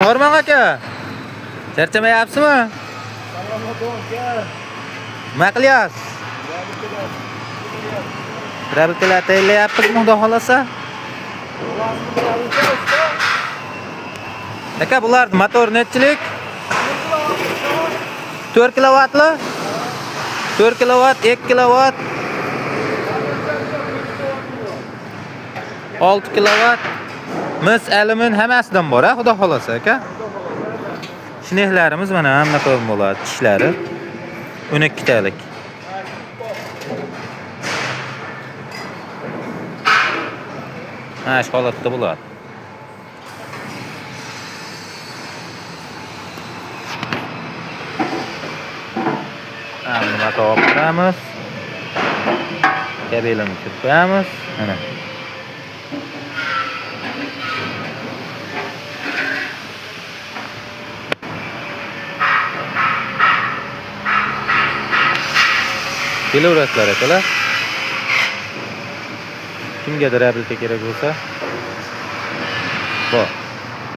Hormon aka. Charchamayapsizmi? Nima qilyapsiz? Rabitalar tayyorlayapmiz, xudo xolasa. Aka, bular motor nechilik? 4 kilovatli? 4 kilovat, 2 kilovat. 6 kilovat. Mis, alumin hammasidan bor, xudo xolasa aka. Shinehlarimiz mana hamma ko'm bo'ladi, tishlari. 12 talik. Ha, shu holatda bo'ladi. Nima qilamiz? Kabelini tushiramiz. Mana. Kelaverasizlar akalar. Kimgadir rabita kerak bo'lsa, bor.